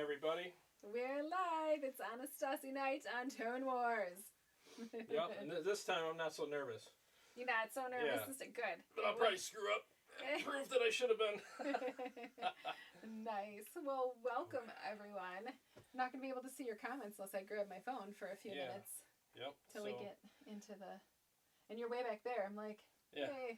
everybody. We're live. It's Anastaci night on Tone Wars. Yep, and this time I'm not so nervous. You're not so nervous? Yeah. This is good. But I'll probably screw up. Proof that I should have been. Nice. Well, welcome, everyone. I'm not going to be able to see your comments unless I grab my phone for a few minutes. Yep. Till we get into the... And you're way back there. I'm like, hey.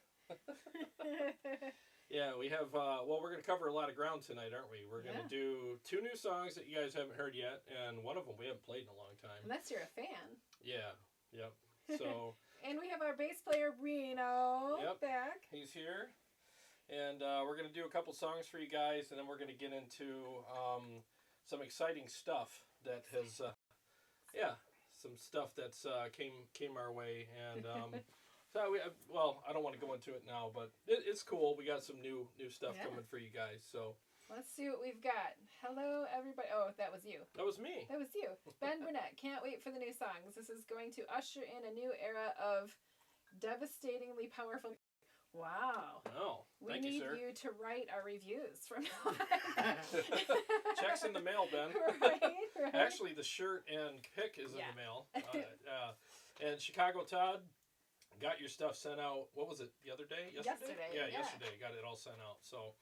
Yeah, we have, well, we're going to cover a lot of ground tonight, aren't we? We're going to do 2 new songs that you guys haven't heard yet, and one of them we haven't played in a long time. Unless you're a fan. Yeah, yep. So. And we have our bass player, Reno, back. He's here. And we're going to do a couple songs for you guys, and then we're going to get into some exciting stuff that has, some stuff that's came our way, and so well, I don't want to go into it now, but it's cool. We got some new stuff coming for you guys, so. Let's see what we've got. Hello, everybody. Oh, that was you. That was me. That was you. Ben Burnett. Can't wait for the new songs. This is going to usher in a new era of devastatingly powerful. Wow. Oh, thank you, sir. We need you to write our reviews from now on. Check's in the mail, Ben. Right. Actually, the shirt and pick is in the mail. And Chicago Todd got your stuff sent out. What was it, the other day? Yesterday. Yeah, yesterday. Got it all sent out. So,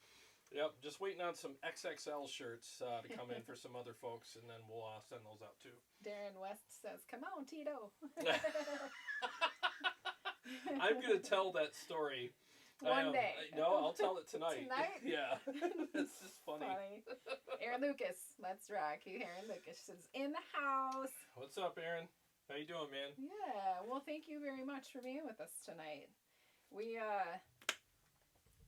yep, just waiting on some XXL shirts to come in for some other folks, and then we'll send those out, too. Darren West says, come on, Tito. I'm going to tell that story. One day. No, I'll tell it tonight. Tonight? Yeah. It's just funny. Aaron Lucas, let's rock. Aaron Lucas is in the house. What's up, Aaron? How you doing, man? Yeah, well, thank you very much for being with us tonight. We,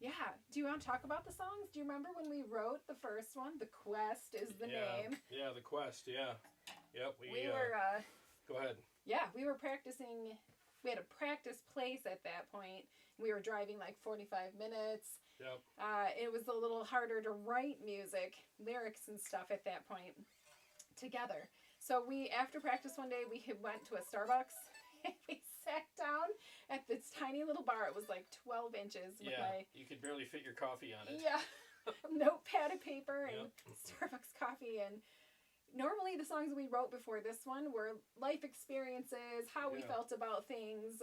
do you want to talk about the songs? Do you remember when we wrote the first one? The Quest is the name. Yeah, The Quest, yeah. Yep, we were, go ahead. Yeah, we were practicing. We had a practice place at that point. We were driving like 45 minutes. Yep. It was a little harder to write music, lyrics and stuff at that point together. So we, after practice one day, we went to a Starbucks and we sat down at this tiny little bar. It was like 12 inches. You could barely fit your coffee on it. Yeah. Notepad and paper and Starbucks coffee. And normally the songs we wrote before this one were life experiences, how we felt about things,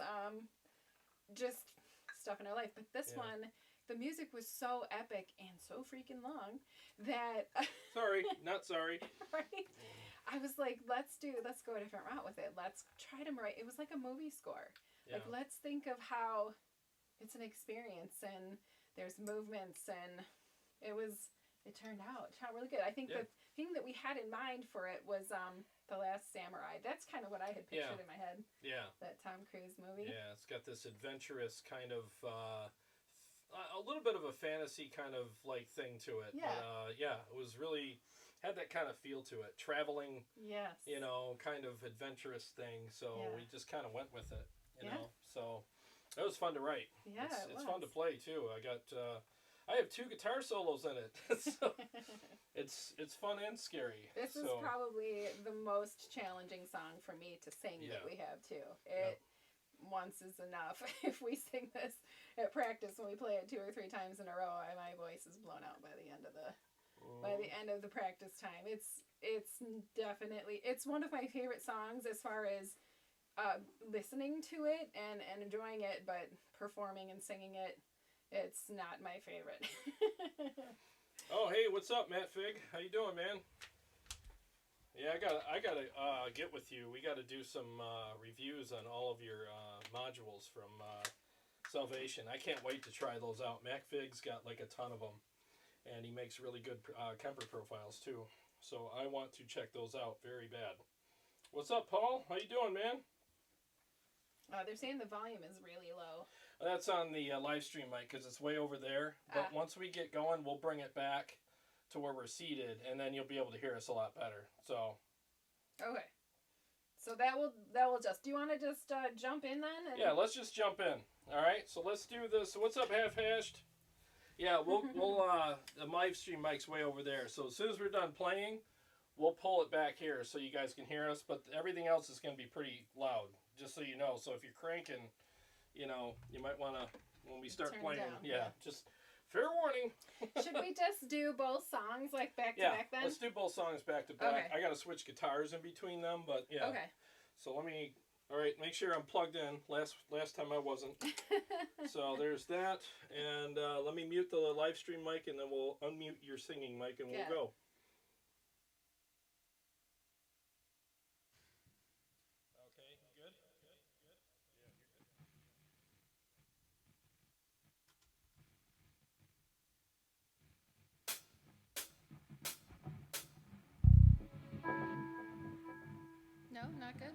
just stuff in our life. But this one, the music was so epic and so freaking long that... Sorry, not sorry. Right? I was like, let's go a different route with it. Let's try to write. It was like a movie score. Yeah. Like, let's think of how it's an experience and there's movements, and it turned out really good. I think the thing that we had in mind for it was The Last Samurai. That's kind of what I had pictured in my head. Yeah. That Tom Cruise movie. Yeah, it's got this adventurous kind of, a little bit of a fantasy kind of like thing to it. Yeah. But, it was really, had that kind of feel to it. Traveling, kind of adventurous thing. So we just kind of went with it, you know. So it was fun to write. Yeah, it's fun to play too. I have 2 guitar solos in it. So it's fun and scary. This is probably the most challenging song for me to sing that we have too. Once is enough. If we sing this at practice, when we play it 2 or 3 times in a row, my voice is blown out by the end of the practice time. It's definitely, it's one of my favorite songs as far as listening to it and enjoying it, but performing and singing it, it's not my favorite. Oh, hey, what's up, Matt Fig? How you doing, man? Yeah, I gotta get with you. We got to do some reviews on all of your modules from Salvation. I can't wait to try those out. Mac Fig's got like a ton of them, and he makes really good Kemper profiles too. So I want to check those out very bad. What's up, Paul? How you doing, man? They're saying the volume is really low. That's on the live stream mic because it's way over there. But once we get going, we'll bring it back to where we're seated, and then you'll be able to hear us a lot better. So. Okay. So that will just. Do you want to just jump in then? Yeah, let's just jump in. All right. So let's do this. What's up, Half Hashed? Yeah, we'll the live stream mic's way over there. So as soon as we're done playing, we'll pull it back here so you guys can hear us. But everything else is going to be pretty loud, just so you know. So if you're cranking, you might want to, when we start playing, just Fair warning. Should we just do both songs like back to Yeah, back then? let's do both songs back to back. Okay. I gotta switch guitars in between them, but yeah. Okay. So let me. All right, make sure I'm plugged in. Last time I wasn't. So there's that, and let me mute the live stream mic, and then we'll unmute your singing mic, and we'll go. Okay, good. No, not good.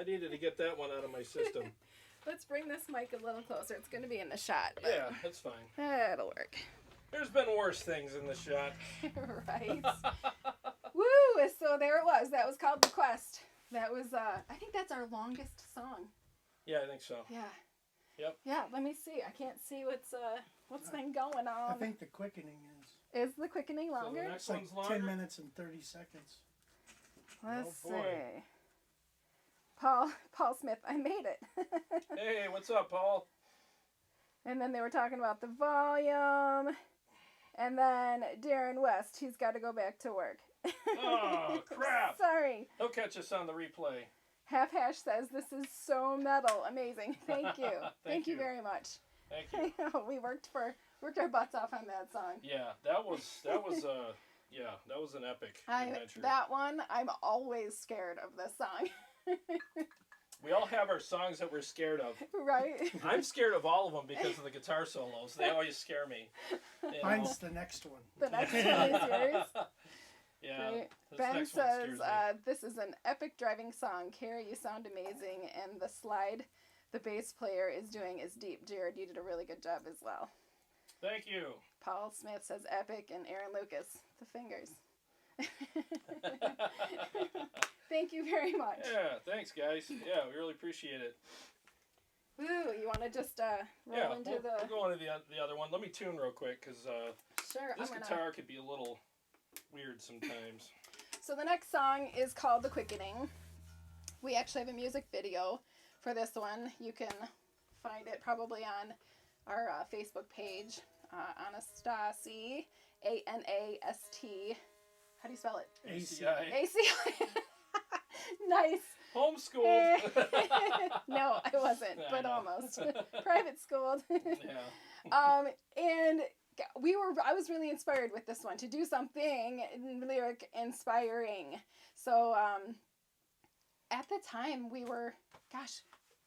I needed to get that one out of my system. Let's bring this mic a little closer. It's going to be in the shot. Yeah, that's fine. That'll work. There's been worse things in the shot. Right. Woo! So there it was. That was called The Quest. That was, I think that's our longest song. Yeah, I think so. Yeah. Yep. Yeah, let me see. I can't see what's been going on. I think the quickening is. Is the quickening longer? So the next It's like one's longer? 10 minutes and 30 seconds. Let's Oh, boy. see. Paul Smith, I made it. Hey, what's up, Paul? And then they were talking about the volume. And then Darren West, he's got to go back to work. Oh, crap. Sorry. He'll catch us on the replay. Half Hash says this is so metal. Amazing. Thank you. Thank you you. very much. Thank you. We worked our butts off on that song. Yeah, that was an epic adventure. That one, I'm always scared of this song. We all have our songs that we're scared of. Right? I'm scared of all of them because of the guitar solos. They always scare me. You know? Mine's the next one. The next one is yours. Yeah. Right. This Ben next one says, scares me. this is an epic driving song. Carrie, you sound amazing. And the slide the bass player is doing is deep. Jarrod, you did a really good job as well. Thank you. Paul Smith says epic. And Aaron Lucas, the fingers. Thank you very much. Yeah, thanks, guys. Yeah, we really appreciate it. Woo, you want to just roll into we'll go on to the other one. Let me tune real quick because Sure. this guitar could be a little weird sometimes. So the next song is called The Quickening. We actually have a music video for this one. You can find it probably on our Facebook page, Anastaci, A-N-A-S-T. How do you spell it? ACI. A-C-I. Nice. Homeschooled. No, I wasn't, I but know. almost. Private schooled. Yeah. And I was really inspired with this one to do something lyric inspiring. So at the time we were, gosh,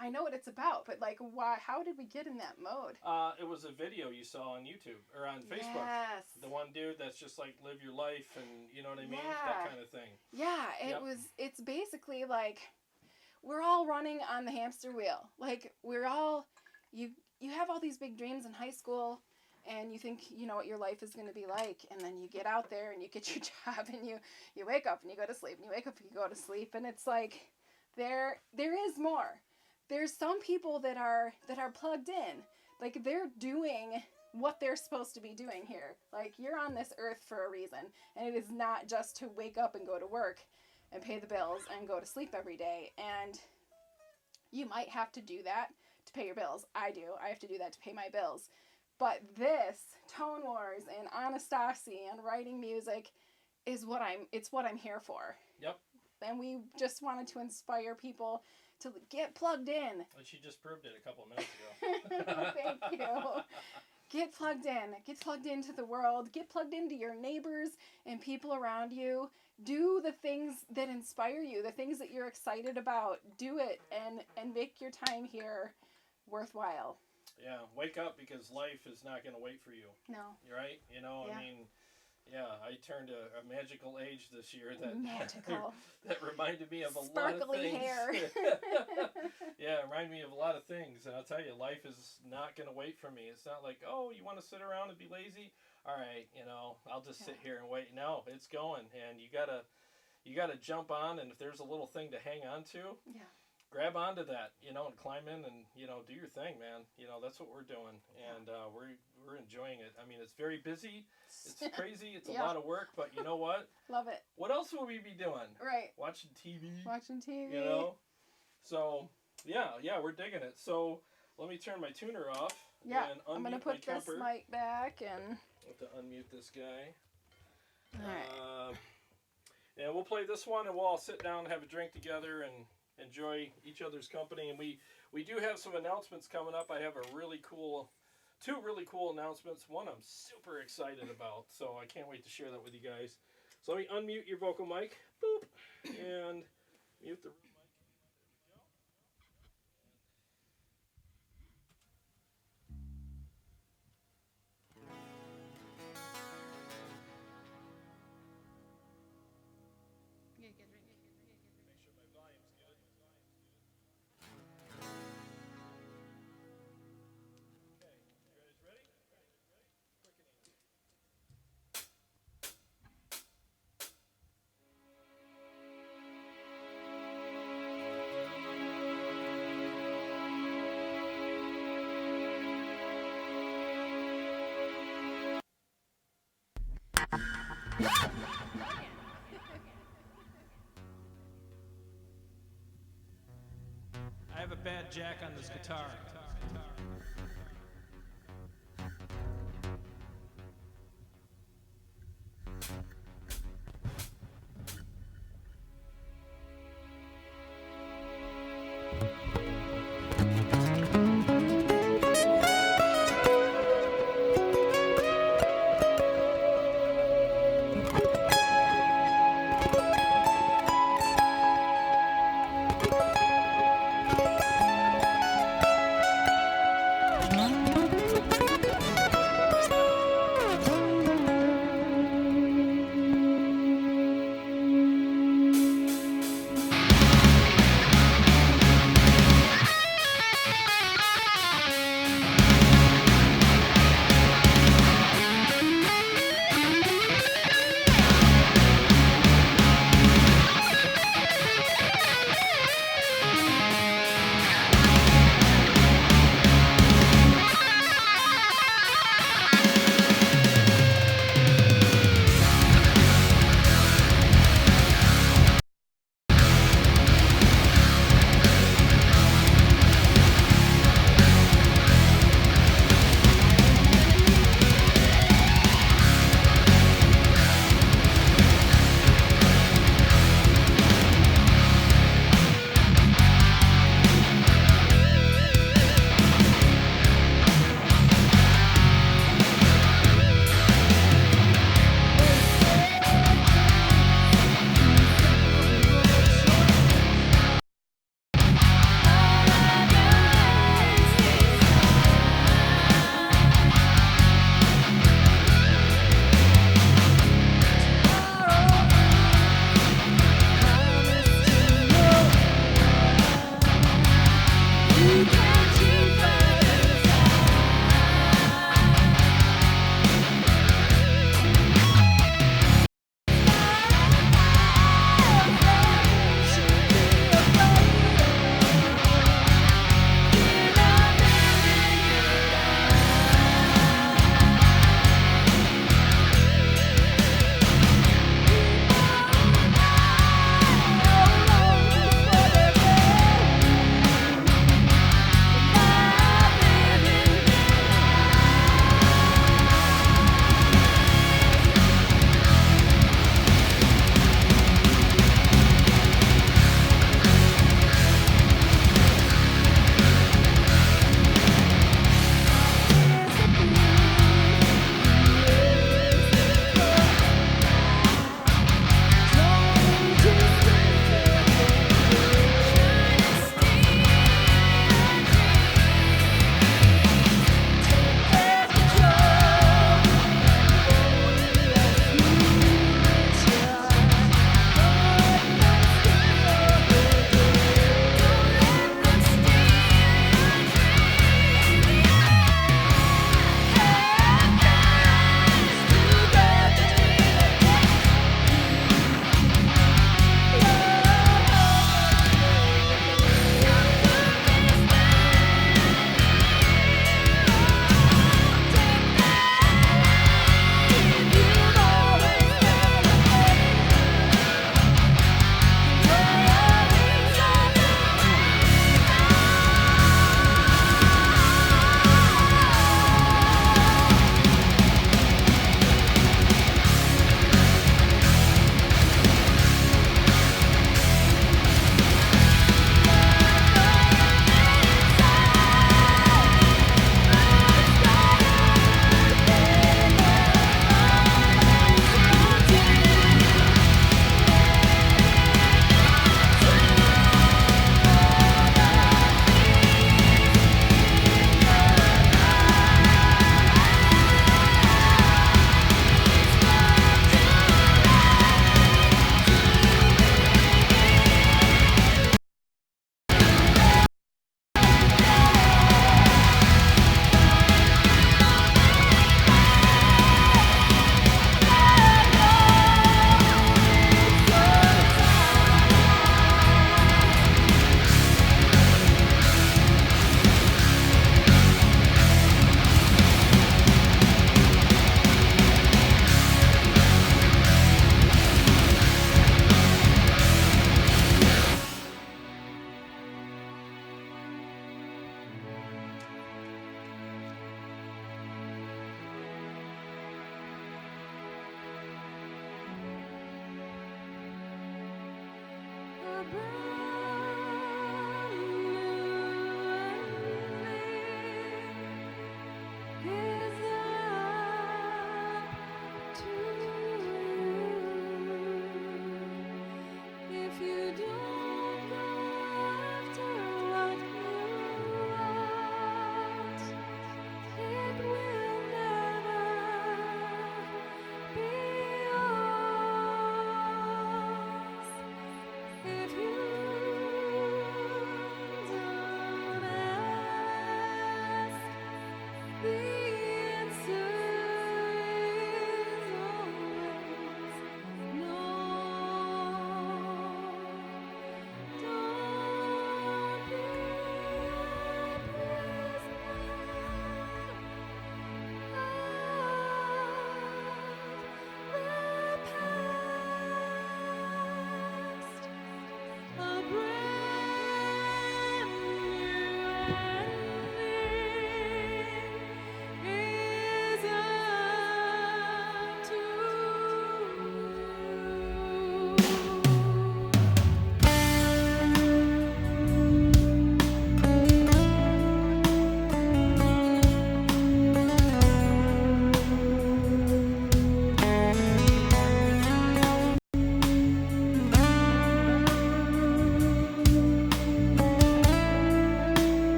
I know what it's about, but like, why? How did we get in that mode? It was a video you saw on YouTube or on Facebook. Yes. The one dude that's just like live your life and you know what I mean? Yeah. That kind of thing. Yeah, Yep. it's basically like we're all running on the hamster wheel. Like we're all, you have all these big dreams in high school and you think you know what your life is going to be like, and then you get out there and you get your job and you wake up and you go to sleep and you wake up and you go to sleep, and it's like there is more. There's some people that are plugged in. Like they're doing what they're supposed to be doing here. Like you're on this earth for a reason, and it is not just to wake up and go to work and pay the bills and go to sleep every day. And you might have to do that to pay your bills. I do. I have to do that to pay my bills. But this, Tone Wars and Anastaci and writing music is what I'm here for. Yep. And we just wanted to inspire people to get plugged in. Well, she just proved it a couple of minutes ago. Thank you. Get plugged in. Get plugged into the world. Get plugged into your neighbors and people around you. Do the things that inspire you, the things that you're excited about. Do it and make your time here worthwhile. Yeah, wake up because life is not going to wait for you. No. Right? You know, Yeah. I mean, yeah, I turned a magical age this year that Magical. that reminded me of a Sparkly lot of things. hair. Yeah, it reminded me of a lot of things, and I'll tell you, life is not going to wait for me. It's not like, oh, you want to sit around and be lazy? All right, you know, I'll just sit here and wait. No, it's going, and you gotta jump on, and if there's a little thing to hang on to, Yeah. grab onto that, you know, and climb in and, you know, do your thing, man. You know, that's what we're doing, and we're enjoying it. I mean, it's very busy. It's crazy. It's a Yeah. lot of work, but you know what? Love it. What else would we be doing? Right. Watching TV. Watching TV. You know? So, yeah, we're digging it. So, let me turn my tuner off. Yeah. And I'm going to unmute my put this Kemper. mic back and... I have to unmute this guy. All right. And we'll play this one, and we'll all sit down and have a drink together and enjoy each other's company. And we do have some announcements coming up. I have two really cool announcements. One I'm super excited about, so I can't wait to share that with you guys. So let me unmute your vocal mic, boop, and mute the room mic. Make sure my volume's good. I have a bad jack on this guitar.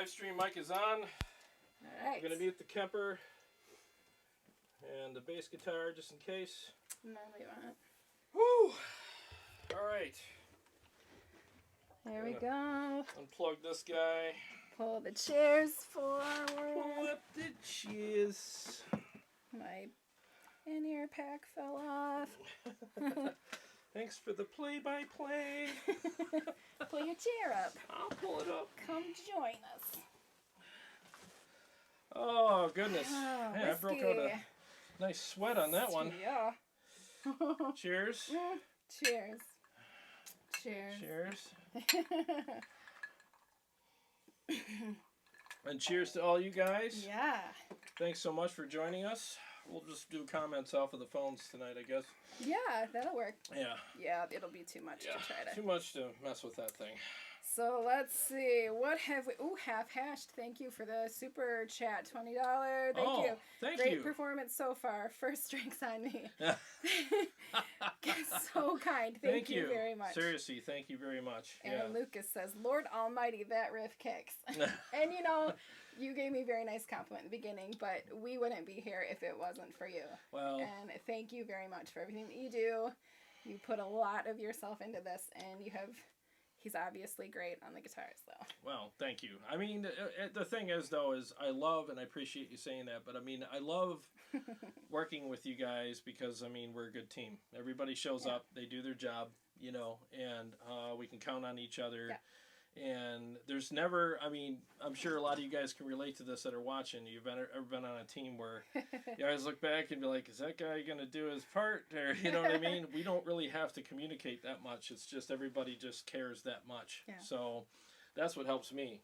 live stream mic is on. All right. We're gonna mute the Kemper and the bass guitar just in case. No, we want. Woo! All right. There we go. Unplug this guy. Pull the chairs forward. Pull up the chairs. My in-ear pack fell off. Thanks for the play-by-play. Pull your chair up. I'll pull it up. Come join us. Oh, goodness. Oh, Yeah, I broke out a nice sweat on that one. Yeah. Cheers. Cheers. Cheers. Cheers. And cheers to all you guys. Yeah. Thanks so much for joining us. We'll just do comments off of the phones tonight, I guess. Yeah, that'll work. Yeah. Yeah, it'll be too much to try to. Too much to mess with that thing. So let's see. What have we? Ooh, half hashed. Thank you for the super chat. $20. Thank you. Thank Great you. performance so far. First drinks on me. So kind. Thank you very much. Seriously, thank you very much. And Lucas says, Lord Almighty, that riff kicks. And you know, you gave me a very nice compliment in the beginning, but we wouldn't be here if it wasn't for you. Well, and thank you very much for everything that you do. You put a lot of yourself into this, and he's obviously great on the guitars, though. well, thank you. I mean, the thing is, though, is I love, and I appreciate you saying that, but I mean, I love working with you guys because, I mean, we're a good team. Everybody shows up, they do their job, you know, and we can count on each other. Yeah. And there's never, I mean, I'm sure a lot of you guys can relate to this that are watching. You've ever been on a team where you guys look back and be like, is that guy going to do his part? Or, you know what I mean? We don't really have to communicate that much. It's just everybody just cares that much. Yeah. So that's what helps me.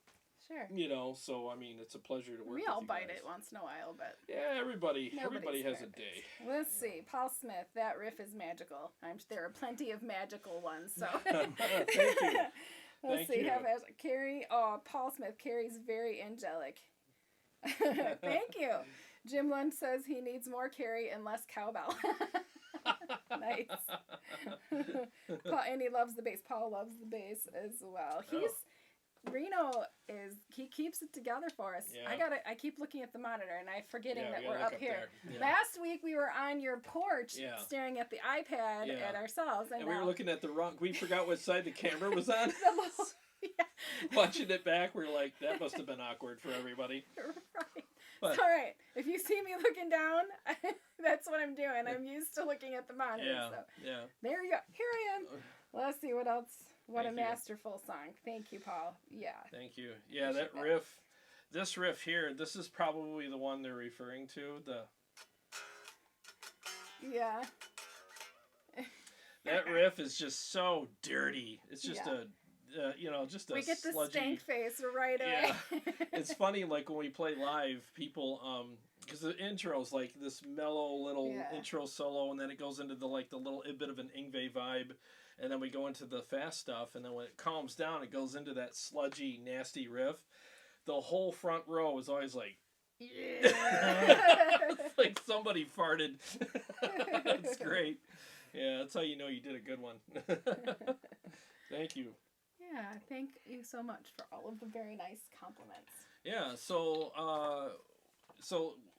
Sure. You know, so, I mean, it's a pleasure to work with you We all guys. bite it once in a while, but... Yeah, everybody Nobody's has a perfect. day. Let's see. Paul Smith, that riff is magical. There are plenty of magical ones, so... Thank you. Let's see. Carrie. Oh, Paul Smith. Carrie's very angelic. Thank you. Jim Lund says he needs more Carrie and less cowbell. Nice. And he loves the bass. Paul loves the bass as well. Reno he keeps it together for us. Yeah. I keep looking at the monitor and I'm forgetting that we we're gotta up look here. there. Yeah. Last week we were on your porch staring at the iPad at ourselves, and we were looking at the wrong. We forgot what side the camera was on. Yeah. Watching it back, we're like, that must have been awkward for everybody. Right. But, it's all right. If you see me looking down, that's what I'm doing. I'm used to looking at the monitor. Yeah. So. Yeah. There you go. Here I am. Let's see what else. What Thank a you. masterful song. Thank you, Paul. Yeah. Thank you. Yeah, that riff. This riff here, this is probably the one they're referring to. Yeah. That riff is just so dirty. It's just just a we get the sludgy, stank face right away. Yeah. It's funny, like when we play live, people, because the intro's like this mellow little intro solo, and then it goes into the little bit of an Yngwie vibe, and then we go into the fast stuff, and then when it calms down, it goes into that sludgy, nasty riff. The whole front row is always like, like somebody farted. It's great. Yeah, that's how you know you did a good one. Thank you. Yeah, thank you so much for all of the very nice compliments. Yeah, so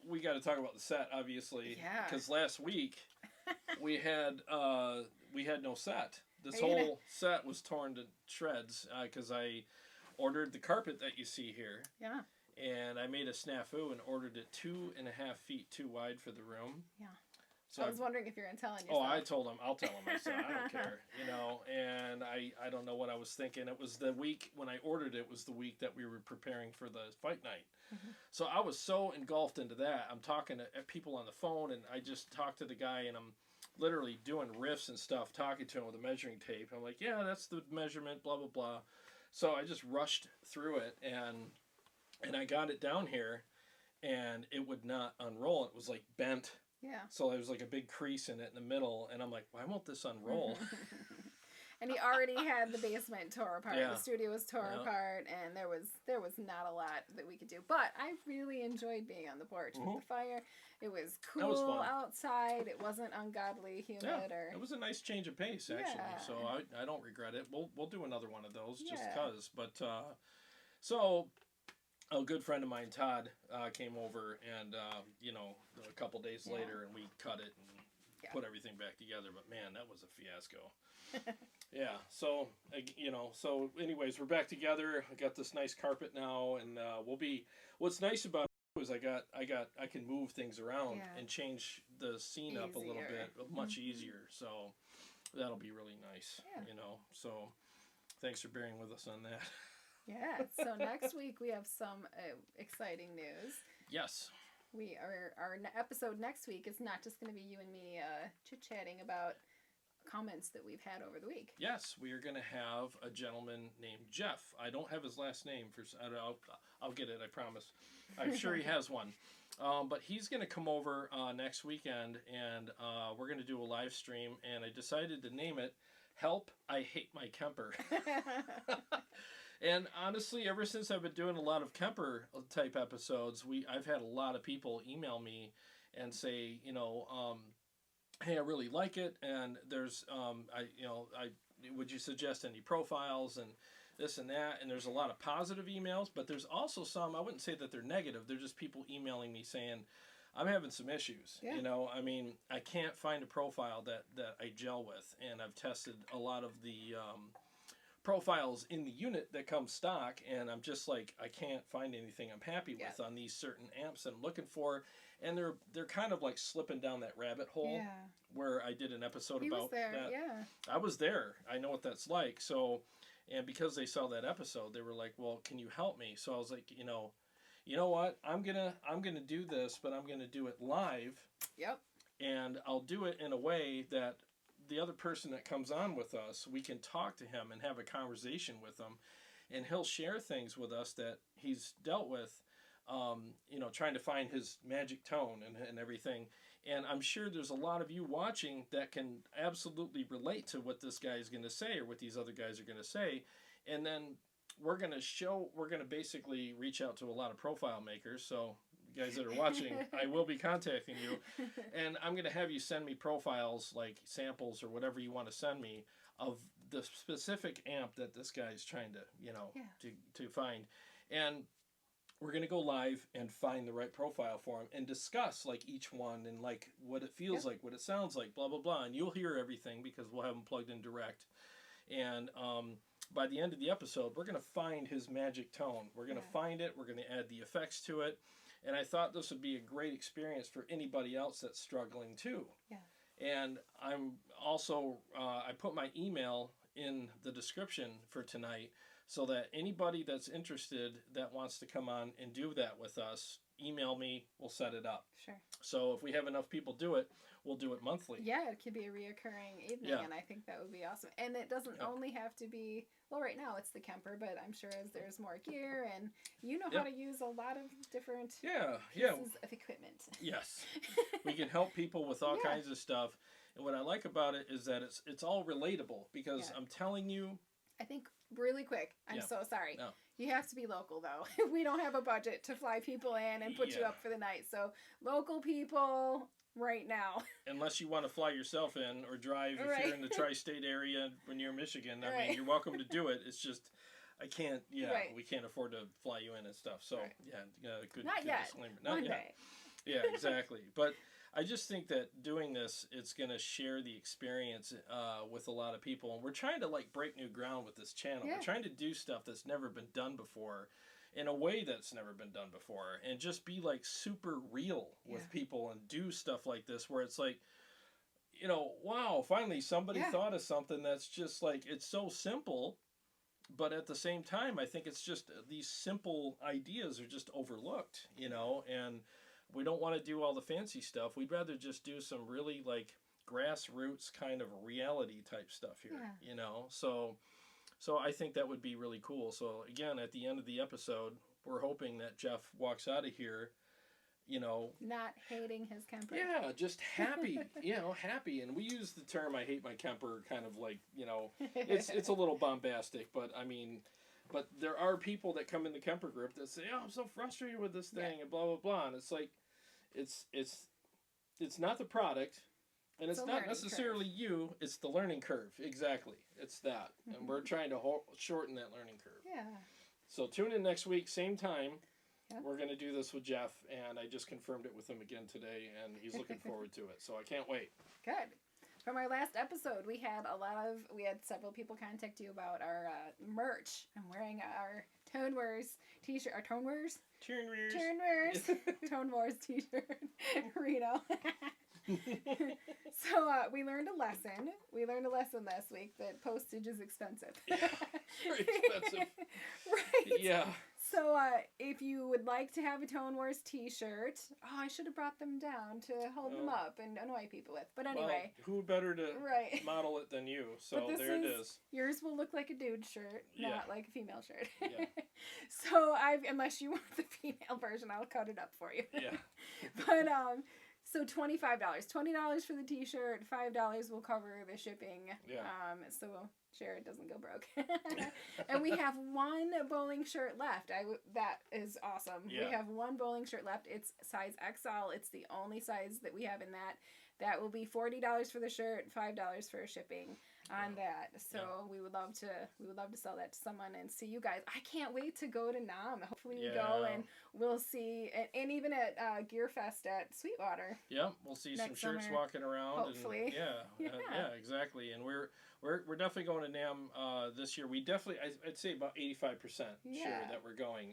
we got to talk about the set, obviously. Yeah. Because last week we had no set. This whole set was torn to shreds because I ordered the carpet that you see here. Yeah. And I made a snafu and ordered it 2.5 feet too wide for the room. Yeah. So I was wondering if you're going to tell him yourself. Oh, I told him. I'll tell him myself. I don't care. You know, and I don't know what I was thinking. It was the week when I ordered it was the week that we were preparing for the fight night. Mm-hmm. So I was so engulfed into that. I'm talking to people on the phone, and I just talked to the guy, and I'm literally doing riffs and stuff, talking to him with a measuring tape. I'm like, yeah, that's the measurement, blah, blah, blah. So I just rushed through it, and I got it down here, and it would not unroll. It was like bent. Yeah. So there was like a big crease in it in the middle, and I'm like, why won't this unroll? And he already had the basement tore apart. Yeah. The studio was tore apart, and there was not a lot that we could do. But I really enjoyed being on the porch with the fire. It was cool outside. It wasn't ungodly humid. Yeah, it was a nice change of pace, actually. Yeah. So I don't regret it. We'll do another one of those just because. But so a good friend of mine, Todd, came over, and a couple days later, and we cut it and put everything back together. But man, that was a fiasco. Yeah. So so anyways, we're back together. I got this nice carpet now, and we'll be. What's nice about it is I can move things around and change the scene up a little bit, much easier. So that'll be really nice. Yeah. So thanks for bearing with us on that. Yeah. So next week we have some exciting news. Yes. Our episode next week is not just going to be you and me chit-chatting about comments that we've had over the week. Yes, we are going to have a gentleman named Jeff. I don't have his last name. I'll get it, I promise. I'm sure he has one. But he's going to come over next weekend, and we're going to do a live stream, and I decided to name it Help, I Hate My Kemper. And honestly, ever since I've been doing a lot of Kemper type episodes, I've had a lot of people email me and say, hey, I really like it, and there's would you suggest any profiles and this and that, and there's a lot of positive emails, but there's also some, I wouldn't say that they're negative, they're just people emailing me saying, I'm having some issues. Yeah. I can't find a profile that I gel with, and I've tested a lot of the profiles in the unit that come stock, and I'm just like, I can't find anything I'm happy with on these certain amps that I'm looking for, and they're kind of like slipping down that rabbit hole where I did an episode about that. Yeah. I was there. I know what that's like. So, and because they saw that episode, they were like, well, can you help me? So I was like, you know what? I'm gonna do this, but I'm gonna do it live. Yep. And I'll do it in a way that the other person that comes on with us, we can talk to him and have a conversation with him, and he'll share things with us that he's dealt with, trying to find his magic tone and everything. And I'm sure there's a lot of you watching that can absolutely relate to what this guy is going to say or what these other guys are going to say. And then we're going to basically reach out to a lot of profile makers. So you guys that are watching, I will be contacting you, and I'm going to have you send me profiles, like samples or whatever you want to send me, of the specific amp that this guy is trying to to find. And we're going to go live and find the right profile for him and discuss like each one and like what it feels like, what it sounds like, blah, blah, blah. And you'll hear everything because we'll have him plugged in direct. And by the end of the episode, we're going to find his magic tone. We're going to find it. We're going to add the effects to it. And I thought this would be a great experience for anybody else that's struggling too. Yeah. And I'm also, I put my email in the description for tonight so that anybody that's interested that wants to come on and do that with us, email me, we'll set it up. Sure. So if we have enough people do it, we'll do it monthly. Yeah, it could be a reoccurring evening, and I think that would be awesome. And it doesn't only have to be, well, right now it's the Kemper, but I'm sure as there's more gear, and you know how to use a lot of different pieces of equipment. Yes. We can help people with all kinds of stuff. And what I like about it is that it's all relatable, because I'm telling you. I think really quick, I'm so sorry. No. You have to be local, though. We don't have a budget to fly people in and put you up for the night. So local people right now. Unless you want to fly yourself in or drive if you're in the tri-state area when you're in Michigan. I mean, you're welcome to do it. It's just, I can't, we can't afford to fly you in and stuff. So, good Not yet. disclaimer. Not yet. Day. Yeah, exactly. But I just think that doing this, it's going to share the experience with a lot of people. And we're trying to like break new ground with this channel. We're trying to do stuff that's never been done before in a way that's never been done before, and just be like super real with people and do stuff like this where it's like, wow, finally somebody thought of something that's just like, it's so simple, but at the same time, I think it's just these simple ideas are just overlooked, and we don't want to do all the fancy stuff. We'd rather just do some really like grassroots kind of reality type stuff here, So I think that would be really cool. So again, at the end of the episode, we're hoping that Jeff walks out of here, not hating his Kemper. Yeah, just happy, happy. And we use the term "I hate my Kemper" kind of like, it's a little bombastic, but I mean, but there are people that come in the Kemper group that say, "Oh, I'm so frustrated with this thing," and blah blah blah. And it's like, it's not the product. And it's not necessarily you, it's the learning curve. Exactly. It's that. And we're trying to shorten that learning curve. Yeah. So tune in next week, same time. we're going to do this with Jeff, and I just confirmed it with him again today, and he's looking forward to it. So I can't wait. Good. From our last episode, we had several people contact you about our merch. I'm wearing our Tone Wars t-shirt. Our Tone Wars? Tone Wars t-shirt. Reno. So we learned a lesson. We learned a lesson last week that postage is expensive. Yeah, very expensive. Right. Yeah. So if you would like to have a Tone Wars t-shirt, I should have brought them down to hold them up and annoy people with. But anyway. Well, who better to model it than you? So there it is. Yours will look like a dude shirt, not like a female shirt. Yeah. So unless you want the female version, I'll cut it up for you. Yeah. But so $25. $20 for the t-shirt, $5 will cover the shipping. Yeah. So Jarrod doesn't go broke. And we have one bowling shirt left. That is awesome. Yeah. We have one bowling shirt left. It's size XL. It's the only size that we have in that. That will be $40 for the shirt, $5 for shipping on that. So we would love to sell that to someone and see you guys. I can't wait to go to Nam. Hopefully we go and we'll see, and even at Gear Fest at Sweetwater. Yeah, we'll see some shirts walking around. Hopefully. And, yeah, exactly. And we're definitely going to Nam this year. We definitely, I'd say about 85% sure that we're going.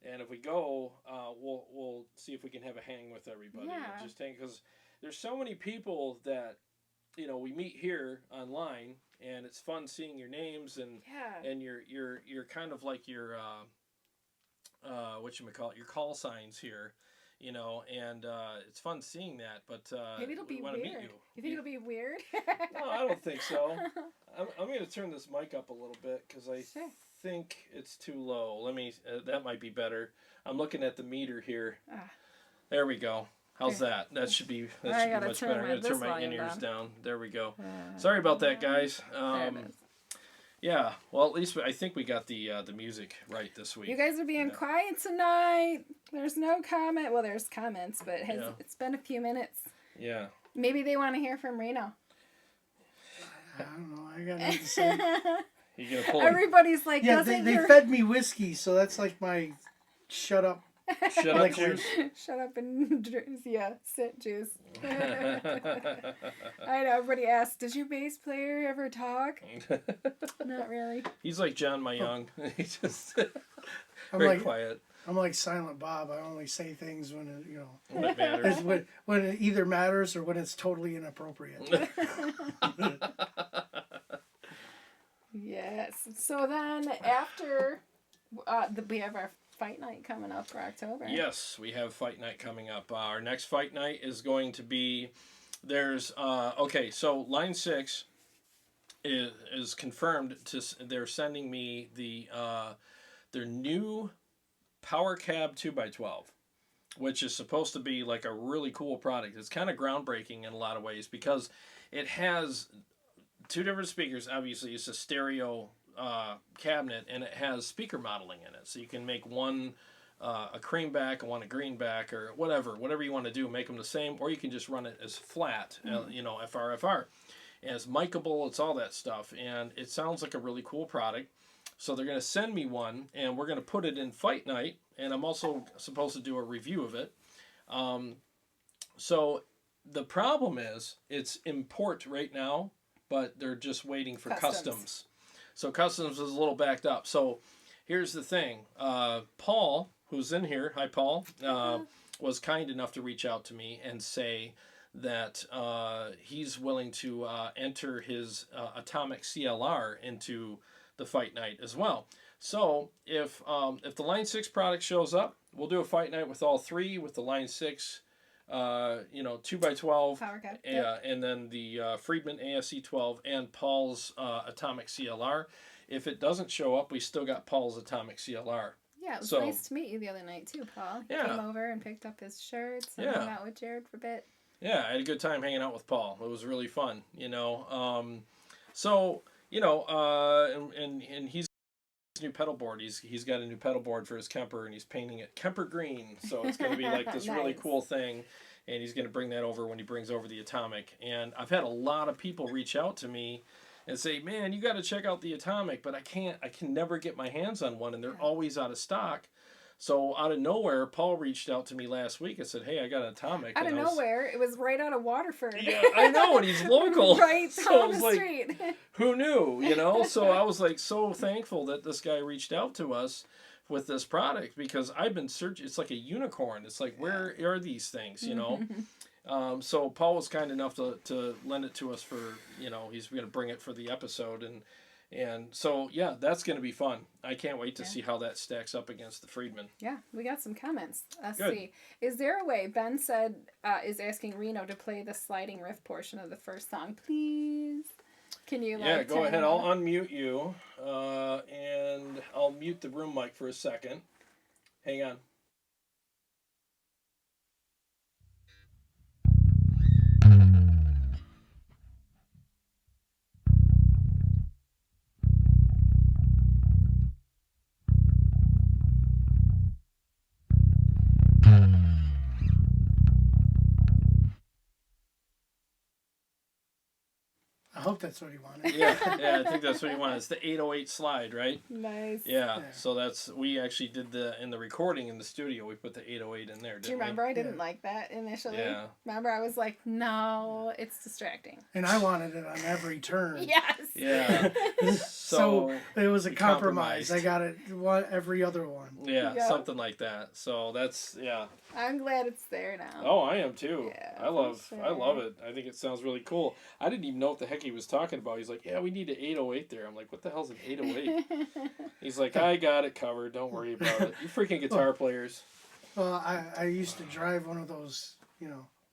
And if we go, we'll see if we can have a hang with everybody. Yeah. Just hang, because there's so many people that, we meet here online, and it's fun seeing your names and you're kind of like your your call signs here, and it's fun seeing that. But maybe it'll be weird. Meet you. You think it'll be weird? No, I don't think so. I'm going to turn this mic up a little bit because I think it's too low. Let me. That might be better. I'm looking at the meter here. There we go. How's that? That should be much better. I'm going to turn my in-ears down. There we go. Sorry about that, guys. Yeah, well, at least I think we got the music right this week. You guys are being quiet tonight. There's no comment. Well, there's comments, but it's been a few minutes. Yeah. Maybe they want to hear from Reno. I don't know. I got nothing to say. You gonna pull Everybody's like, they fed me whiskey, so that's like my shut up. Shut up, juice. Shut up and sit juice. I know, everybody asks, does your bass player ever talk? Not really. He's like John Mayung. He's just I'm very quiet. I'm like Silent Bob. I only say things when it, when it matters. when it either matters or when it's totally inappropriate. Yes. So then after we have our fight night coming up for October. Yes, we have fight night coming up. Our next fight night is going to be, so Line 6 is confirmed they're sending me their new Power Cab 2x12, which is supposed to be like a really cool product. It's kind of groundbreaking in a lot of ways because it has two different speakers. Obviously, it's a stereo cabinet, and it has speaker modeling in it, so you can make one a cream back and one a green back, or whatever you want to do, make them the same, or you can just run it as flat, FR. And it's micable, it's all that stuff, and it sounds like a really cool product. So they're going to send me one, and we're going to put it in fight night, and I'm also supposed to do a review of it. So the problem is it's import right now, but they're just waiting for customs. So customs is a little backed up. So here's the thing. Paul, who's in here, hi Paul, was kind enough to reach out to me and say that he's willing to enter his Atomic CLR into the fight night as well. So if the Line 6 product shows up, we'll do a fight night with all three, with the Line 6 2x12, Power Cab. and then the Friedman ASC 12 and Paul's Atomic CLR. If it doesn't show up, we still got Paul's Atomic CLR. Yeah, it was nice to meet you the other night too, Paul. He came over and picked up his shirts and hung out with Jarrod for a bit. Yeah, I had a good time hanging out with Paul. It was really fun, and he's new pedal board. He's got a new pedal board for his Kemper, and he's painting it Kemper green. So it's going to be like this really cool thing, and he's going to bring that over when he brings over the Atomic. And I've had a lot of people reach out to me and say, "Man, you got to check out the Atomic," but I can never get my hands on one, and they're always out of stock. So out of nowhere, Paul reached out to me last week and said, "Hey, I got an Atomic." Out of nowhere, it was right out of Waterford. Yeah, I know, and he's local. Right so on the street. Who knew? You know. So I was like so thankful that this guy reached out to us with this product, because I've been searching. It's like a unicorn. It's like, where are these things? You know. So Paul was kind enough to lend it to us for, he's going to bring it for the episode, and so yeah, that's going to be fun. I can't wait to see how that stacks up against the Friedman. Yeah, we got some comments. Let's Good. see. Is there a way, Ben said, is asking Reno to play the sliding riff portion of the first song, please? Can you Go ahead. I'll unmute you, and I'll mute the room mic for a second. Hang on. I hope that's what he wanted. Yeah, I think that's what he wanted. It's the 808 slide, right? Nice. Yeah. So we actually did in the recording in the studio, we put the 808 in there, didn't we? Do you remember I didn't like that initially? Yeah. Remember I was like, no, it's distracting. And I wanted it on every turn. Yes. Yeah. So it was a compromise. compromised. I got it every other one. Yeah, Yeah. something like that. So that's, yeah. I'm glad it's there now. Oh, I am too. Yeah, I love for it. I think it sounds really cool. I didn't even know what the heck he was talking about. He's like, yeah, we need an 808 there. I'm like, what the hell's an 808? He's like, I got it covered. Don't worry about it. You freaking guitar players. Well, I used to drive one of those,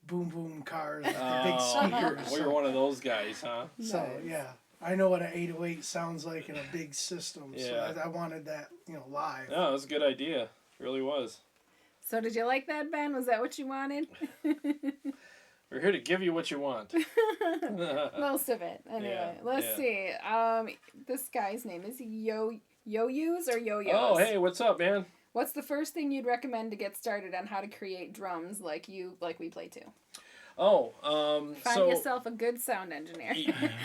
boom boom cars with the big speakers. We were one of those guys, huh? So Nice. yeah, I know what an 808 sounds like in a big system. Yeah. So I wanted that, live. No, it was a good idea. It really was. So did you like that, Ben? Was that what you wanted? We're here to give you what you want. Most of it. Anyway, let's see. This guy's name is Yo-Yos or Yo-Yos? Oh, hey, what's up, man? What's the first thing you'd recommend to get started on how to create drums like we play to? Oh, Find yourself a good sound engineer.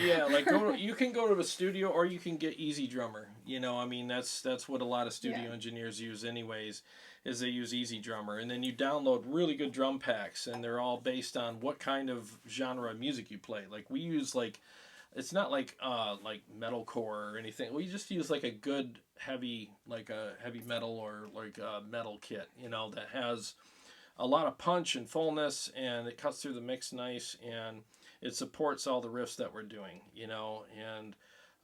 Yeah, like you can go to a studio or you can get Easy Drummer. I mean, that's what a lot of studio engineers use anyways, is they use Easy Drummer. And then you download really good drum packs, and they're all based on what kind of genre of music you play. Like we use it's not like metalcore or anything. We just use like a good heavy metal or like a metal kit, that has a lot of punch and fullness, and it cuts through the mix nice, and it supports all the riffs that we're doing, and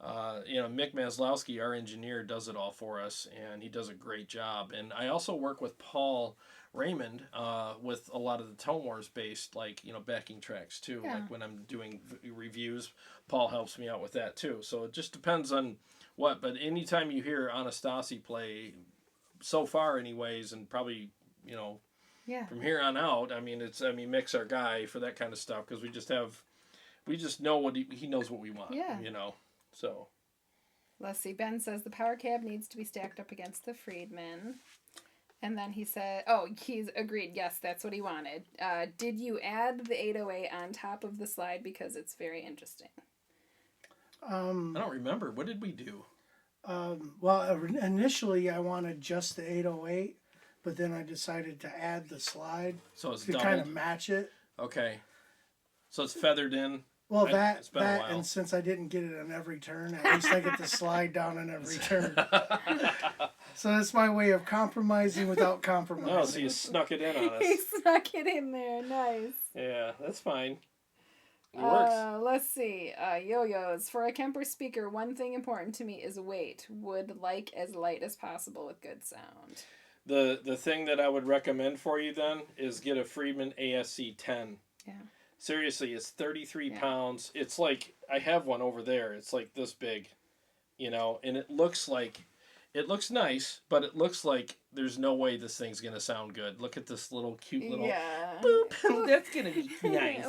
Mick Maslowski, our engineer, does it all for us, and he does a great job. And I also work with Paul Raymond with a lot of the Tone Wars based, backing tracks too. Yeah. Like when I'm doing reviews, Paul helps me out with that too. So it just depends on what, but anytime you hear Anastaci play, so far anyways, and probably, Yeah. from here on out, Mick's our guy for that kind of stuff, because we just know what he knows what we want. Yeah. So. Let's see. Ben says the power cab needs to be stacked up against the Friedman. And then he said, he's agreed. Yes, that's what he wanted. Did you add the 808 on top of the slide? Because it's very interesting. I don't remember. What did we do? Well, initially I wanted just the 808, but then I decided to add the slide So it's to doubled. kind of match it. Okay. So it's feathered in. Well, Right? It's been a while. and since I didn't get it on every turn, at least I get to slide down on every turn. So that's my way of compromising without compromising. Oh, so you snuck it in on He us. snuck it in there. Nice. Yeah, that's fine. It works. Let's see. Yo-yos. For a Kemper speaker, one thing important to me is weight. Would like as light as possible with good sound. The thing that I would recommend for you then is get a Friedman ASC 10. Yeah. Seriously, it's 33 pounds. It's like, I have one over there. It's like this big, and it looks nice, but it looks like there's no way this thing's going to sound good. Look at this little cute little boop. That's going to be nice.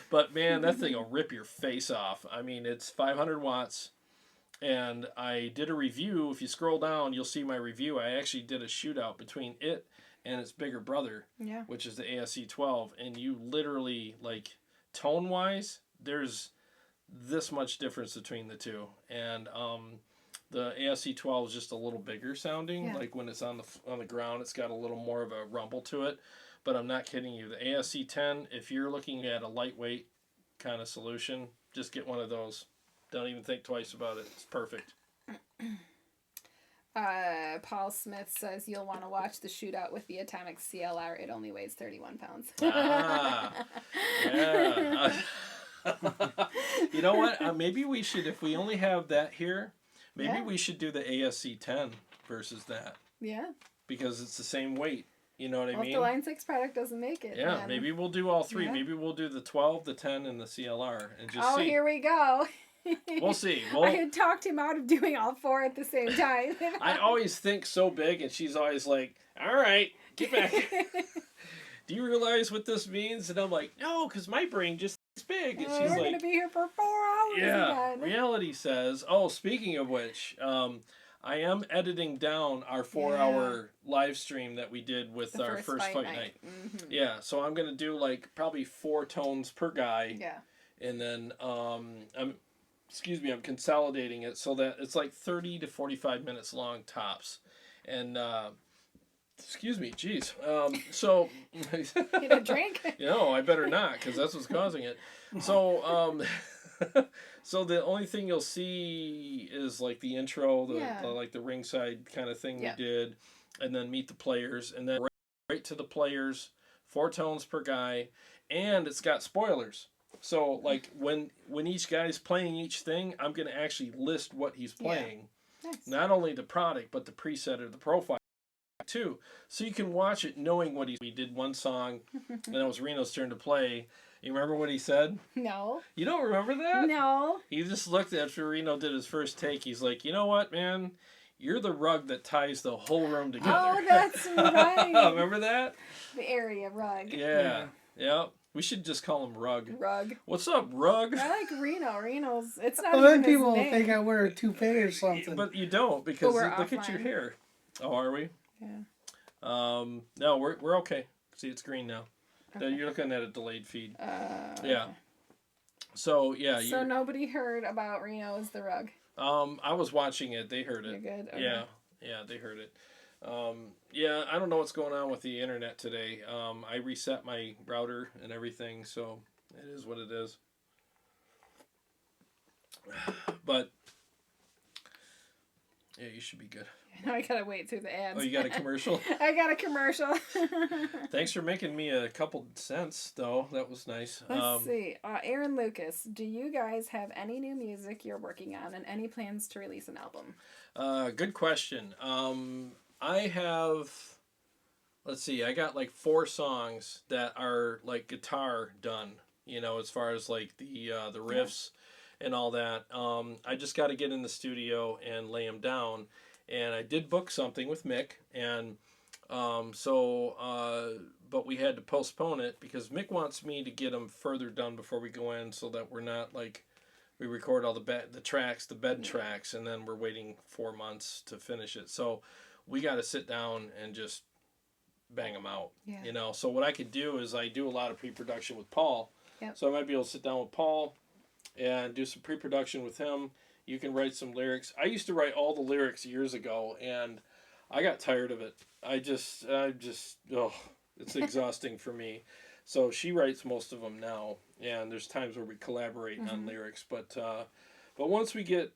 But man, that thing will rip your face off. I mean, it's 500 watts. And I did a review. If you scroll down, you'll see my review. I actually did a shootout between it and its bigger brother, which is the ASC 12. And you literally, tone-wise, there's this much difference between the two. And The ASC 12 is just a little bigger sounding. Yeah. Like when it's on the ground, it's got a little more of a rumble to it. But I'm not kidding you. The ASC 10, if you're looking at a lightweight kind of solution, just get one of those. Don't even think twice about it. It's perfect. Paul Smith says you'll want to watch the shootout with the Atomic CLR. It only weighs 31 pounds. Yeah. You know what? Maybe we should, if we only have that here, maybe we should do the ASC 10 versus that. Yeah. Because it's the same weight. You know what I mean? If the Line 6 product doesn't make it. Yeah, then... maybe we'll do all three. Yeah. Maybe we'll do the 12, the 10, and the CLR. And just see. Here we go. We'll see. I had talked him out of doing all four at the same time. I always think so big, and she's always like, all right, get back. Do you realize what this means? And I'm like, no, because my brain just is big. And she's we're like, going to be here for 4 hours yeah. again. Reality says, speaking of which, I am editing down our 4-hour live stream that we did with our first fight night. Mm-hmm. Yeah, so I'm going to do like probably 4 tones per guy. Yeah. And then I'm consolidating it so that it's like 30 to 45 minutes long tops. And geez. So Get a drink? I better not, because that's what's causing it. So so the only thing you'll see is like the intro, the ringside kind of thing we did, and then meet the players, and then right to the players, 4 tones per guy, and it's got spoilers. So like when each guy's playing each thing, I'm gonna actually list what he's playing, Nice. not only the product but the preset or the profile too, so you can watch it knowing what we did one song, and it was Reno's turn to play. You remember what he said? No. You don't remember that? No. He just looked after Reno did his first take. He's like, you know what, man? You're the rug that ties the whole room together. Oh, that's right. Remember that? The area rug. Yeah. We should just call him Rug. Rug. What's up, Rug? I like Reno. Reno's. It's not Well, even then people his name. think I wear a toupee or something. But you don't, because we're look at your offline. hair. Oh, are we? Yeah. No, we're okay. See, it's green now. Okay. You're looking at a delayed feed. Yeah. So yeah. So nobody heard about Reno as the rug. I was watching it. They heard it. You're good. Okay. Yeah, they heard it. Yeah, I don't know what's going on with the internet today. I reset my router and everything, so it is what it is. But yeah, you should be good. Now I gotta wait through the ads. Oh, you got a commercial? I got a commercial. Thanks for making me a couple cents, though. That was nice. Let's see. Aaron Lucas, do you guys have any new music you're working on and any plans to release an album? Good question. I have, let's see, I got like 4 songs that are like guitar done, as far as like the riffs and all that. I just got to get in the studio and lay them down. And I did book something with Mick, and but we had to postpone it because Mick wants me to get them further done before we go in, so that we're not like, we record all the bed tracks, and then we're waiting 4 months to finish it. So we got to sit down and just bang them out. Yeah. So what I could do is I do a lot of pre-production with Paul. Yep. So I might be able to sit down with Paul and do some pre-production with him. You can write some lyrics. I used to write all the lyrics years ago, and I got tired of it. it's exhausting for me. So she writes most of them now, and there's times where we collaborate on lyrics. But once we get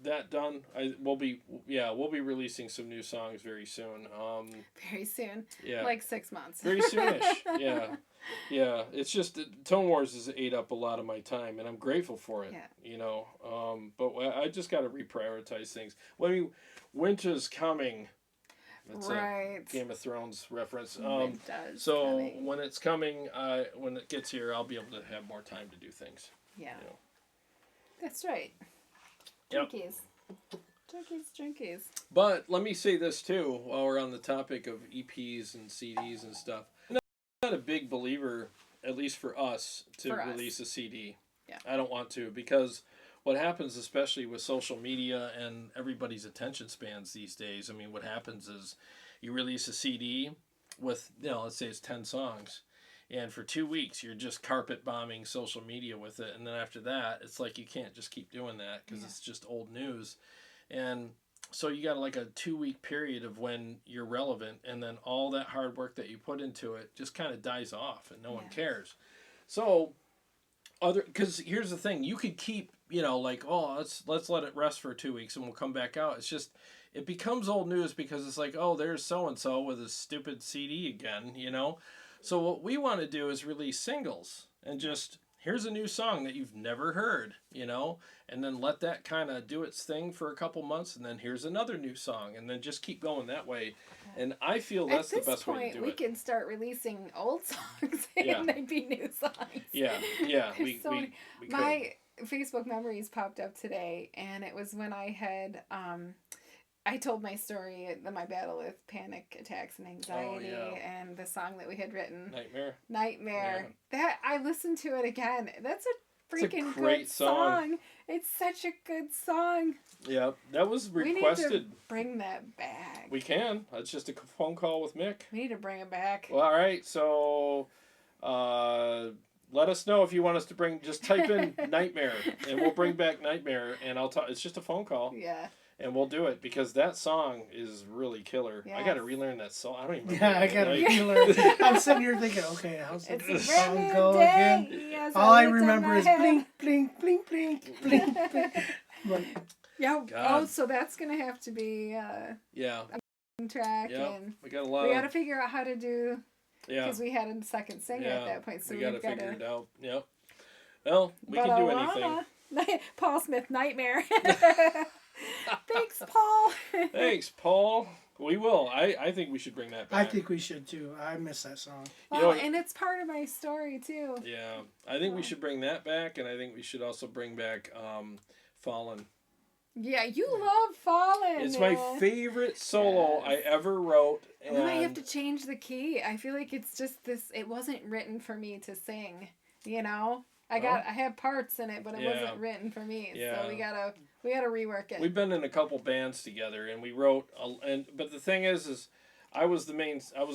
that done, we'll be releasing some new songs very soon. Very soon. Yeah. Like 6 months. Very soonish. Yeah. Yeah, it's just Tone Wars has ate up a lot of my time, and I'm grateful for it. Yeah. But I just got to reprioritize things. Winter's coming. That's right. a Game of Thrones reference. When it's coming, when it gets here, I'll be able to have more time to do things. Yeah. That's right. Yep. Junkies. But let me say this too, while we're on the topic of EPs and CDs and stuff. I'm not a big believer, at least for us, to release a CD. Yeah. I don't want to, because what happens, especially with social media and everybody's attention spans these days, what happens is you release a CD with, let's say it's 10 songs, and for 2 weeks you're just carpet bombing social media with it, and then after that, it's like you can't just keep doing that because it's just old news. And so you got like a 2-week period of when you're relevant, and then all that hard work that you put into it just kind of dies off, and no one cares. So because here's the thing, you could keep, like, oh, let's let it rest for 2 weeks and we'll come back out. It's just, it becomes old news because it's like, oh, there's so and so with his stupid CD again. So what we want to do is release singles and just, here's a new song that you've never heard, and then let that kind of do its thing for a couple months, and then here's another new song, and then just keep going that way. And I feel that's the best way to do it. At this point, we can start releasing old songs, and they'd be new songs. Yeah. we could. My Facebook memories popped up today, and it was when I had I told my story, my battle with panic attacks and anxiety, and the song that we had written, Nightmare. Yeah. That I listened to it again. That's a freaking good song. It's such a good song. Yeah, that was requested. We need to bring that back. We can. It's just a phone call with Mick. We need to bring it back. Well, all right. So, let us know if you want us to bring. Just type in Nightmare, and we'll bring back Nightmare. And I'll talk. It's just a phone call. Yeah. And we'll do it because that song is really killer. Yes. I got to relearn that song. I don't even. Yeah, I got to relearn. I'm sitting here thinking, okay, how's the song go again? All I remember is blink, blink, blink, blink, blink, blink. Yeah. God. Oh, so that's gonna have to be a track, and we got a lot. We got to figure out how to do. Because we had a second singer at that point, so we got to figure it out. Yep. Well, we can do anything. Paul Smith, Nightmare. Thanks, Paul. Thanks, Paul. We will. I think we should bring that back. I think we should too. I miss that song. Well, and it's part of my story too. Yeah, I think we should bring that back, and I think we should also bring back Fallen. Yeah, you love Fallen. It's my favorite solo I ever wrote. And I have to change the key. I feel like it's just this. It wasn't written for me to sing. I have parts in it, but it wasn't written for me. Yeah. So we gotta rework it. We've been in a couple bands together, and we wrote. But the thing is I was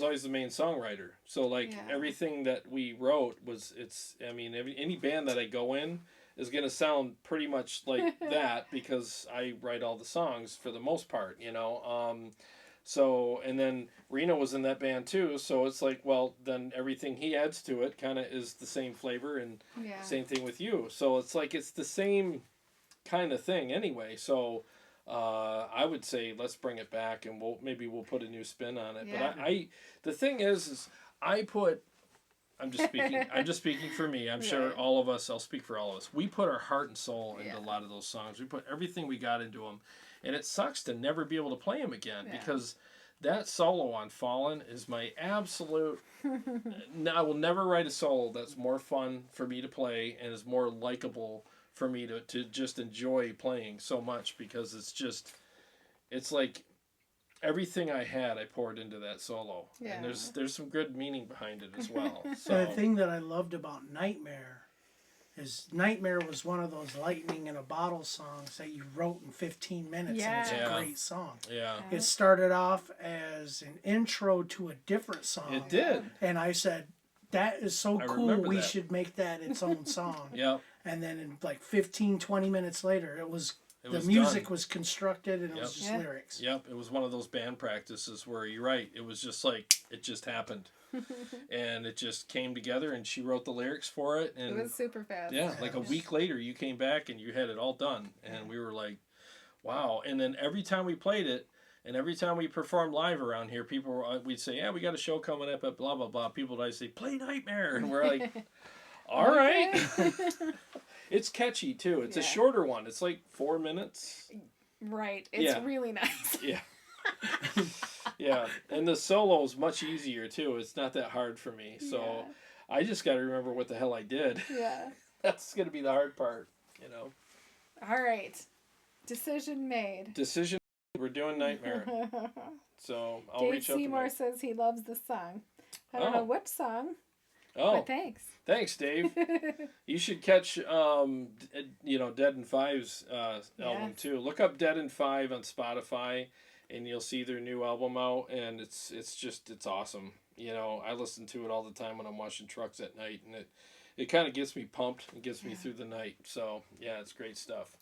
always the main songwriter. So everything that we wrote was. Any band that I go in is gonna sound pretty much like that because I write all the songs for the most part. So, and then Reno was in that band too, so it's like, well, then everything he adds to it kind of is the same flavor, and same thing with you. So it's like, it's the same kind of thing anyway. So I would say let's bring it back, and we'll put a new spin on it. Yeah. But the thing is I'm just speaking for me. I'm sure all of us, I'll speak for all of us. We put our heart and soul into a lot of those songs. We put everything we got into them. And it sucks to never be able to play them again because that solo on Fallen is my absolute... I will never write a solo that's more fun for me to play and is more likable for me to just enjoy playing so much, because it's like everything I had I poured into that solo. Yeah. And there's some good meaning behind it as well. So the thing that I loved about Nightmare is Nightmare was one of those lightning in a bottle songs that you wrote in 15 minutes, and it's a great song. Yeah. It started off as an intro to a different song. It did. And I said, that is so cool, we should make that its own song. Yep. And then in 15, 20 minutes later, the music was constructed, and it was just lyrics. Yep, it was one of those band practices where you're right. It was just like, it just happened. And it just came together, and she wrote the lyrics for it. And it was super fast. Yeah, like a week later, you came back and you had it all done. And we were like, wow. And then every time we played it, and every time we performed live around here, we'd say, yeah, we got a show coming up at blah, blah, blah. People would say, play Nightmare. And we're like, all right. It's catchy, too. It's a shorter one. It's like 4 minutes. Right. It's really nice. Yeah. Yeah. And the solo is much easier, too. It's not that hard for me. So I just got to remember what the hell I did. Yeah. That's going to be the hard part, All right. Decision made. We're doing Nightmare. So I'll Dave reach out to Seymour says he loves the song. I don't know what song. Oh, but thanks. Thanks, Dave. You should catch, Dead and Five's album too. Look up Dead and Five on Spotify, and you'll see their new album out, and it's awesome. I listen to it all the time when I'm washing trucks at night, and it kind of gets me pumped and gets me through the night. So yeah, it's great stuff.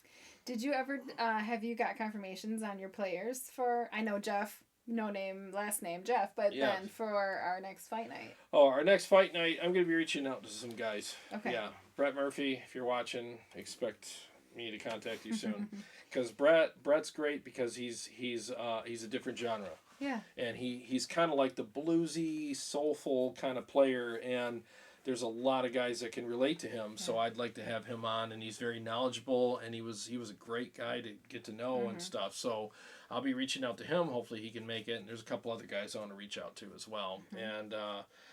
Did you ever have you got confirmations on your players for? I know Jeff, no name, last name Jeff, but Yeah. then for our next fight night. Oh, our next fight night, I'm going to be reaching out to some guys. Okay. Yeah, Brett Murphy, if you're watching, expect me to contact you soon. Because Brett's great because he's a different genre. Yeah. And he's kind of like the bluesy, soulful kind of player, and there's a lot of guys that can relate to him. So I'd like to have him on, and he's very knowledgeable, and he was a great guy to get to know and stuff. So I'll be reaching out to him. Hopefully he can make it. And there's a couple other guys I want to reach out to as well. And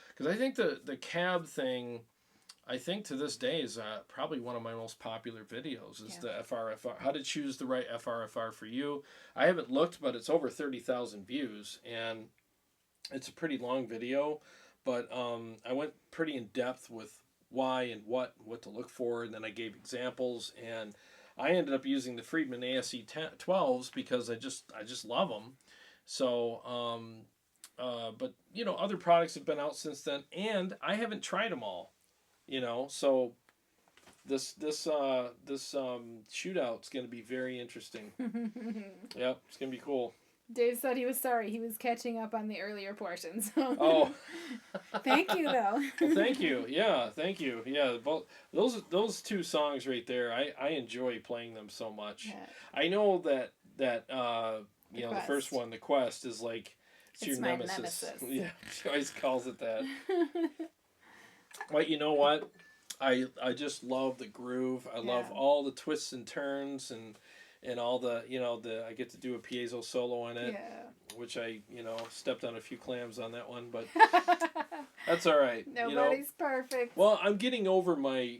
because I think the cab thing, I think to this day is probably one of my most popular videos is the FRFR. How to choose the right FRFR for you. I haven't looked, but it's over 30,000 views, and it's a pretty long video. But I went pretty in depth with why and what to look for, and then I gave examples, and I ended up using the Friedman ASC 12s because I just love them. So, but you know, other products have been out since then, and I haven't tried them all. You know, so this shootout's going to be very interesting. Yep, it's going to be cool. Dave said he was sorry. He was catching up on the earlier portions. Oh. Thank you, though. Well, thank you. Yeah, thank you. Yeah, both those two songs right there, I enjoy playing them so much. Yeah. I know that you know, the first one, The Quest, is like it's your my nemesis. nemesis. Yeah, she always calls it that. But you know what? I just love the groove. I love all the twists and turns and all the, you know, I get to do a piezo solo in it, which I, you know, stepped on a few clams on that one, but that's all right. Nobody's perfect. Well, I'm getting over my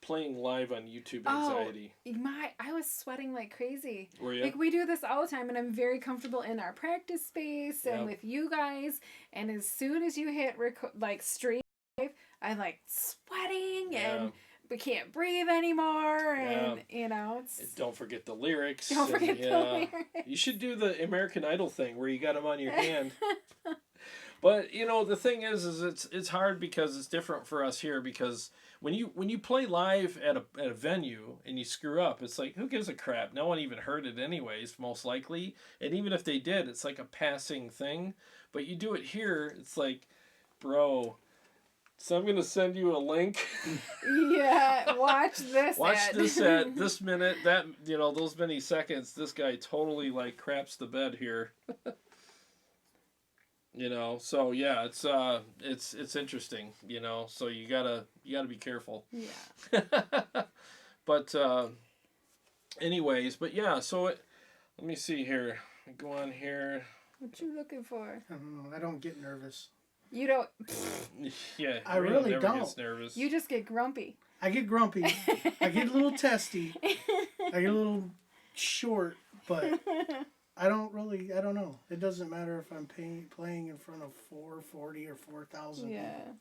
playing live on YouTube anxiety. I was sweating like crazy. Were you? Like, we do this all the time, and I'm very comfortable in our practice space and with you guys, and as soon as you hit stream, I'm like sweating and we can't breathe anymore, and you know, don't forget the lyrics. Don't forget the lyrics. You should do the American Idol thing where you got them on your hand. But you know, the thing is it's hard because it's different for us here, because when you play live at a venue and you screw up, it's like, who gives a crap? No one even heard it anyways, most likely. And even if they did, it's like a passing thing. But you do it here, it's like, bro. So I'm going to send you a link. Yeah, watch this. Watch this at this minute, that, you know, those many seconds, this guy totally like craps the bed here. You know, so yeah, it's interesting, you know, so you gotta be careful. Yeah. But anyways, but yeah, so let me see here. Go on here. What you looking for? I don't know. I don't get nervous. You don't. Yeah, I really never don't. Gets nervous. You just get grumpy. I get grumpy. I get a little testy. I get a little short, but I don't know. It doesn't matter if I'm playing in front of 440 or 4,000 Yeah. people.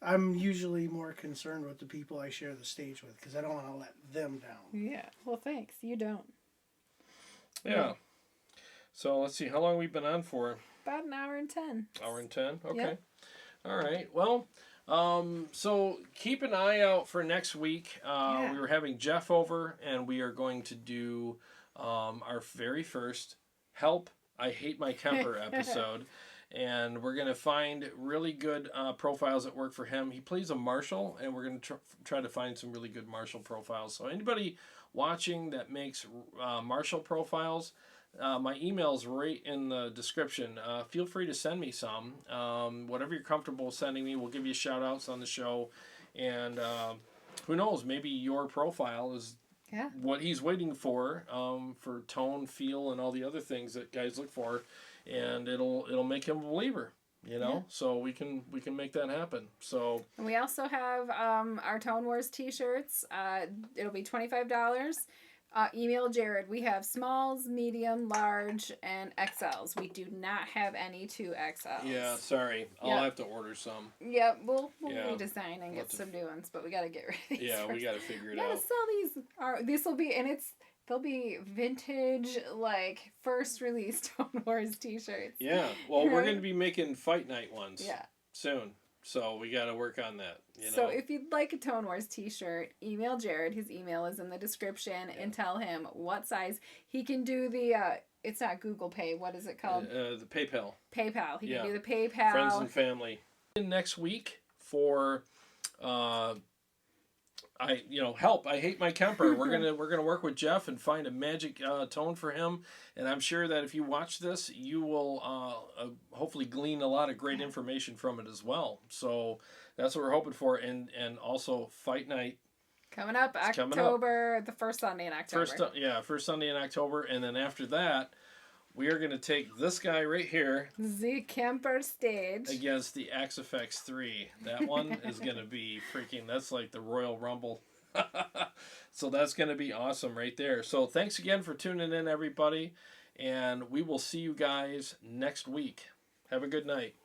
I'm usually more concerned with the people I share the stage with, because I don't want to let them down. Yeah. Well, thanks. You don't. Yeah. So let's see, how long we've been on for? About an hour and 10. Hour and 10? Okay. Yep. All right. Well, so keep an eye out for next week. We were having Jeff over, and we are going to do our very first Help, I Hate My Kemper episode. And we're going to find really good profiles that work for him. He plays a marshal, and we're going to try to find some really good marshal profiles. So anybody watching that makes marshal profiles, my email's right in the description. Feel free to send me some. Whatever you're comfortable sending me, we'll give you shout-outs on the show. And who knows, maybe your profile is what he's waiting for tone, feel, and all the other things that guys look for. And it'll make him a believer, you know. So we can make that happen. So, and we also have our Tone Wars t-shirts. It'll be $25. Email Jarrod. We have smalls, medium, large, and XLs. We do not have any 2XLs. Yeah, sorry. I'll have to order some. Yep, we'll redesign and get some new ones, but we gotta get rid of these. Yeah, first. we gotta figure it We gotta out. sell these. This will be, and they'll be vintage, like first release Tone Wars t-shirts. Yeah. Well, we're gonna be making fight night ones. Yeah. Soon. So we got to work on that. So if you'd like a Tone Wars t-shirt, email Jarrod. His email is in the description, and tell him what size. He can do the, it's not Google Pay. What is it called? The PayPal. PayPal. He can do the PayPal. Friends and family. Next week for, help. I Hate My Kemper. We're gonna work with Jeff and find a magic tone for him. And I'm sure that if you watch this, you will hopefully glean a lot of great information from it as well. So that's what we're hoping for. And also Fight Night. Coming up October, the first Sunday in October. First Sunday in October. And then after that, we are going to take this guy right here. The Kemper stage. Against the Axe FX 3. That one is going to be freaking, that's like the Royal Rumble. So that's going to be awesome right there. So thanks again for tuning in, everybody. And we will see you guys next week. Have a good night.